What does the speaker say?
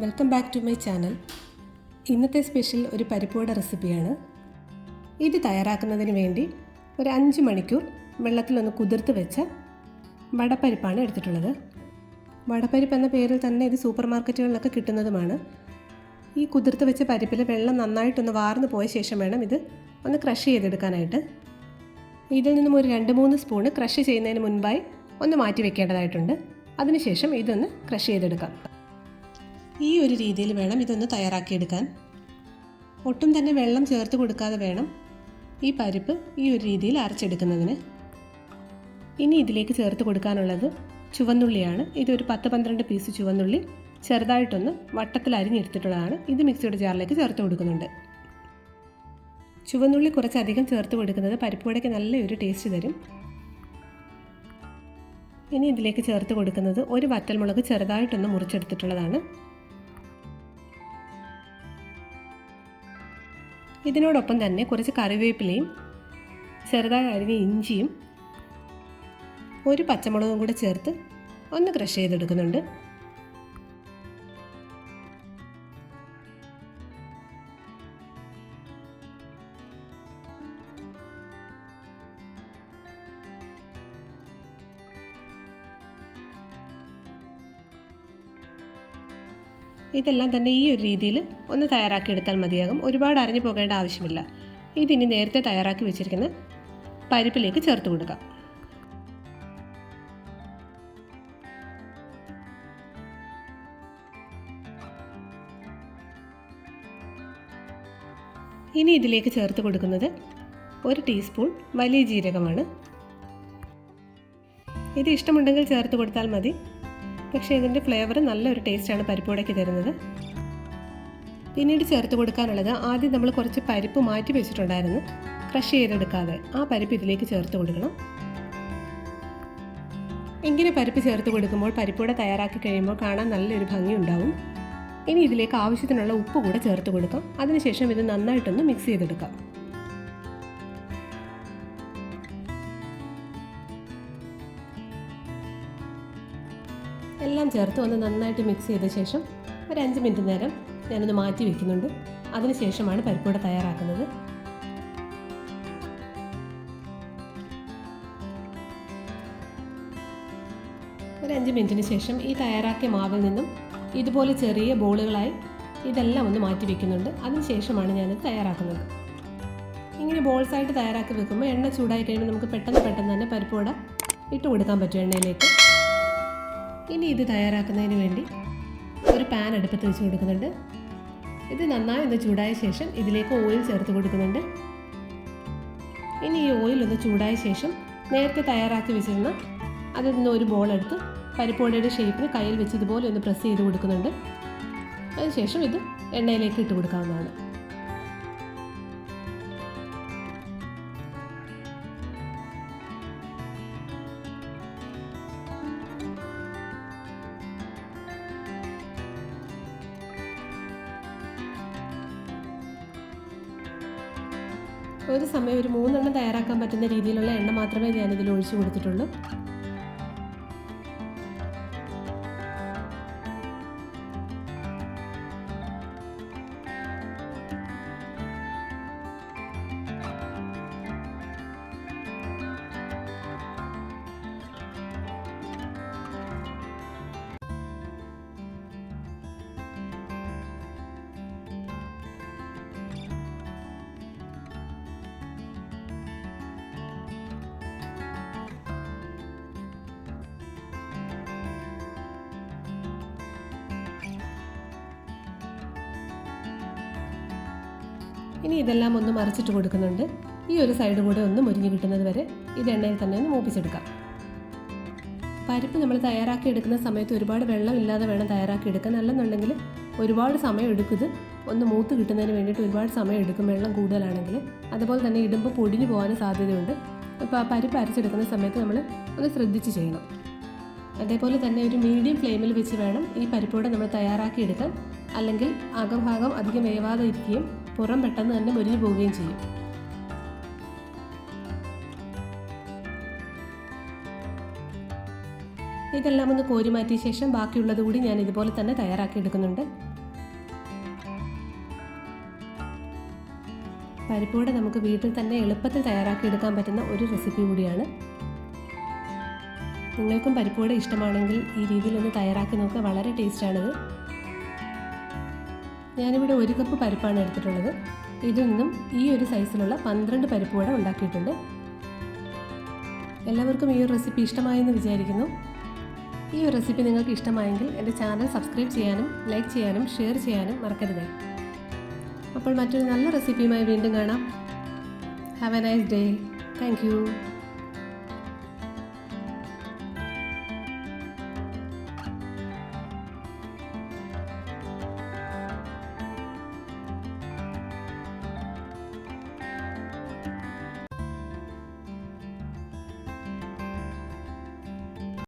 Welcome back to my channel. ഇന്നത്തെ special ഒരു പരിപ്പുവട റെസിപ്പിയാണ്. ഇത് തയ്യാറാക്കുന്നതിന് വേണ്ടി ഒരു 5 മണിക്കൂർ വെള്ളത്തിലൊന്ന് കുതിർത്ത് വെച്ച വടപ്പരിപ്പാണ് എടുത്തിട്ടുള്ളത്. വടപ്പരിപ്പ് എന്ന പേരിൽ തന്നെ ഇത് സൂപ്പർ മാർക്കറ്റുകളിലൊക്കെ കിട്ടുന്നതുമാണ്. ഈ കുതിർത്ത് വെച്ച പരിപ്പിൽ വെള്ളം നന്നായിട്ടൊന്ന് വാർന്നു പോയ ശേഷം വേണം ഇത് ഒന്ന് ക്രഷ് ചെയ്തെടുക്കാനായിട്ട്. ഇതിൽ നിന്നും ഒരു 2-3 സ്പൂണ് ക്രഷ് ചെയ്യുന്നതിന് മുൻപായി ഒന്ന് മാറ്റി വെക്കേണ്ടതായിട്ടുണ്ട്. അതിനുശേഷം ഇതൊന്ന് ക്രഷ് ചെയ്തെടുക്കാം. ഈ ഒരു രീതിയിൽ വേണം ഇതൊന്ന് തയ്യാറാക്കിയെടുക്കാൻ. ഒട്ടും തന്നെ വെള്ളം ചേർത്ത് കൊടുക്കാതെ വേണം ഈ പരിപ്പ് ഈ ഒരു രീതിയിൽ അരച്ചെടുക്കുന്നതിന്. ഇനി ഇതിലേക്ക് ചേർത്ത് കൊടുക്കാനുള്ളത് ചുവന്നുള്ളിയാണ്. ഇതൊരു 10-12 പീസ് ചുവന്നുള്ളി ചെറുതായിട്ടൊന്ന് വട്ടത്തിൽ അരിഞ്ഞെടുത്തിട്ടുള്ളതാണ്. ഇത് മിക്സിയുടെ ജാറിലേക്ക് ചേർത്ത് കൊടുക്കുന്നുണ്ട്. ചുവന്നുള്ളി കുറച്ചധികം ചേർത്ത് കൊടുക്കുന്നത് പരിപ്പുവടയ്ക്ക് നല്ലൊരു ടേസ്റ്റ് തരും. ഇനി ഇതിലേക്ക് ചേർത്ത് കൊടുക്കുന്നത് ഒരു വറ്റൽമുളക് ചെറുതായിട്ടൊന്ന് മുറിച്ചെടുത്തിട്ടുള്ളതാണ്. ഇതിനോടൊപ്പം തന്നെ കുറച്ച് കറിവേപ്പിലയും ചെറുതായി അരിഞ്ഞ ഇഞ്ചിയും ഒരു പച്ചമുളകും കൂടെ ചേർത്ത് ഒന്ന് ക്രഷ് ചെയ്തെടുക്കുന്നുണ്ട്. ഇതെല്ലാം തന്നെ ഈ ഒരു രീതിയിൽ ഒന്ന് തയ്യാറാക്കിയെടുത്താൽ മതിയാകും. ഒരുപാട് അരഞ്ഞു പോകേണ്ട ആവശ്യമില്ല. ഇതിനി നേരത്തെ തയ്യാറാക്കി വെച്ചിരിക്കുന്ന പരിപ്പിലേക്ക് ചേർത്ത് കൊടുക്കാം. ഇനി ഇതിലേക്ക് ചേർത്ത് കൊടുക്കുന്നത് 1 ടീസ്പൂൺ വലിയ ജീരകമാണ്. ഇത് ഇഷ്ടമുണ്ടെങ്കിൽ ചേർത്ത് കൊടുത്താൽ മതി. പക്ഷേ ഇതിൻ്റെ ഫ്ലേവർ നല്ലൊരു ടേസ്റ്റാണ് പരിപ്പുവടയ്ക്ക് തരുന്നത്. പിന്നീട് ചേർത്ത് കൊടുക്കാനുള്ളത്, ആദ്യം നമ്മൾ കുറച്ച് പരിപ്പ് മാറ്റി വെച്ചിട്ടുണ്ടായിരുന്നു ക്രഷ് ചെയ്തെടുക്കാതെ. ആ പരിപ്പ് ഇതിലേക്ക് ചേർത്ത് കൊടുക്കണം. ഇങ്ങനെ പരിപ്പ് ചേർത്ത് കൊടുക്കുമ്പോൾ പരിപ്പുവട തയ്യാറാക്കി കഴിയുമ്പോൾ കാണാൻ നല്ലൊരു ഭംഗി ഉണ്ടാവും. ഇനി ഇതിലേക്ക് ആവശ്യത്തിനുള്ള ഉപ്പ് കൂടെ ചേർത്ത് കൊടുക്കാം. അതിനുശേഷം ഇത് നന്നായിട്ടൊന്ന് മിക്സ് ചെയ്തെടുക്കാം. എല്ലാം ചേർത്ത് ഒന്ന് നന്നായിട്ട് മിക്സ് ചെയ്ത ശേഷം ഒരു 5 മിനിറ്റ് നേരം ഞാനൊന്ന് മാറ്റി വയ്ക്കുന്നുണ്ട്. അതിനുശേഷമാണ് പരിപ്പുവട തയ്യാറാക്കുന്നത്. ഒരു 5 മിനിറ്റിന് ശേഷം ഈ തയ്യാറാക്കിയ മാവിൽ നിന്നും ഇതുപോലെ ചെറിയ ബോളുകളായി ഇതെല്ലാം ഒന്ന് മാറ്റി വയ്ക്കുന്നുണ്ട്. അതിനുശേഷമാണ് ഞാനിത് തയ്യാറാക്കുന്നത്. ഇങ്ങനെ ബോൾസായിട്ട് തയ്യാറാക്കി വെക്കുമ്പോൾ എണ്ണ ചൂടായി കഴിയുമ്പോൾ നമുക്ക് പെട്ടെന്ന് തന്നെ പരിപ്പുവട ഇട്ട് കൊടുക്കാൻ പറ്റും എണ്ണയിലേക്ക്. ഇനി ഇത് തയ്യാറാക്കുന്നതിന് വേണ്ടി ഒരു പാൻ അടുപ്പത്ത് വെച്ച് കൊടുക്കുന്നുണ്ട്. ഇത് നന്നായി ഒന്ന് ചൂടായ ശേഷം ഇതിലേക്ക് ഓയിൽ ചേർത്ത് കൊടുക്കുന്നുണ്ട്. ഇനി ഈ ഓയിൽ ഒന്ന് ചൂടായ ശേഷം നേരത്തെ തയ്യാറാക്കി വെച്ചിരുന്ന അതിൽ നിന്ന് ഒരു ബോൾ എടുത്ത് പരിപ്പുവടയുടെ ഷേപ്പിന് കയ്യിൽ വെച്ച് ഇതുപോലെ ഒന്ന് പ്രസ് ചെയ്ത് കൊടുക്കുന്നുണ്ട്. അതിനുശേഷം ഇത് എണ്ണയിലേക്ക് ഇട്ട് കൊടുക്കാവുന്നതാണ്. ഒരു സമയം ഒരു 3 എണ്ണം തയ്യാറാക്കാൻ പറ്റുന്ന രീതിയിലുള്ള എണ്ണ മാത്രമേ ഞാനിതിൽ ഒഴിച്ചു കൊടുത്തിട്ടുള്ളൂ. ഇനി ഇതെല്ലാം ഒന്ന് മറിച്ചിട്ട് കൊടുക്കുന്നുണ്ട്. ഈ ഒരു സൈഡ് കൂടെ ഒന്ന് മുരിഞ്ഞ് കിട്ടുന്നത് വരെ ഇത് എണ്ണയിൽ തന്നെ ഒന്ന് മൂപ്പിച്ചെടുക്കാം. പരിപ്പ് നമ്മൾ തയ്യാറാക്കി എടുക്കുന്ന സമയത്ത് ഒരുപാട് വെള്ളം ഇല്ലാതെ വേണം തയ്യാറാക്കി എടുക്കാൻ. അല്ലെന്നുണ്ടെങ്കിൽ ഒരുപാട് സമയം എടുക്കും. ഇത് ഒന്ന് മൂത്ത് കിട്ടുന്നതിന് വേണ്ടിയിട്ട് ഒരുപാട് സമയം എടുക്കും വെള്ളം കൂടുതലാണെങ്കിൽ. അതുപോലെ തന്നെ ഇടുമ്പോൾ പൊടിഞ്ഞു പോകാനും സാധ്യതയുണ്ട്. അപ്പോൾ ആ പരിപ്പ് അരച്ചെടുക്കുന്ന സമയത്ത് നമ്മൾ ഒന്ന് ശ്രദ്ധിച്ച് ചെയ്യണം. അതേപോലെ തന്നെ ഒരു മീഡിയം ഫ്ലെയിമിൽ വെച്ച് വേണം ഈ പരിപ്പുവട നമ്മൾ തയ്യാറാക്കി എടുക്കാൻ. അല്ലെങ്കിൽ അകഭാഗം അധികം വേവാതെ ഇരിക്കുകയും പുറം പെട്ടെന്ന് തന്നെ മുരിഞ്ഞു പോവുകയും ചെയ്യും. ഇതെല്ലാം ഒന്ന് കോരി മാറ്റിയ ശേഷം ബാക്കിയുള്ളത് കൂടി ഞാൻ ഇതുപോലെ തന്നെ തയ്യാറാക്കി എടുക്കുന്നുണ്ട്. പരിപ്പുവട നമുക്ക് വീട്ടിൽ തന്നെ എളുപ്പത്തിൽ തയ്യാറാക്കി എടുക്കാൻ പറ്റുന്ന ഒരു റെസിപ്പി കൂടിയാണ്. നിങ്ങൾക്കും പരിപ്പുവട ഇഷ്ടമാണെങ്കിൽ ഈ രീതിയിലൊന്ന് തയ്യാറാക്കി നോക്കുക. വളരെ ടേസ്റ്റാണിത്. ഞാനിവിടെ 1 കപ്പ് പരിപ്പാണ് എടുത്തിട്ടുള്ളത്. ഇതിൽ നിന്നും ഈ ഒരു സൈസിലുള്ള 12 പരിപ്പുവട ഉണ്ടാക്കിയിട്ടുണ്ട്. എല്ലാവർക്കും ഈ ഒരു റെസിപ്പി ഇഷ്ടമായെന്ന് വിചാരിക്കുന്നു. ഈ ഒരു റെസിപ്പി നിങ്ങൾക്ക് ഇഷ്ടമായെങ്കിൽ എൻ്റെ ചാനൽ സബ്സ്ക്രൈബ് ചെയ്യാനും ലൈക്ക് ചെയ്യാനും ഷെയർ ചെയ്യാനും മറക്കരുത്. അപ്പോൾ മറ്റൊരു നല്ല റെസിപ്പിയുമായി വീണ്ടും കാണാം. Have A nice day. Thank you.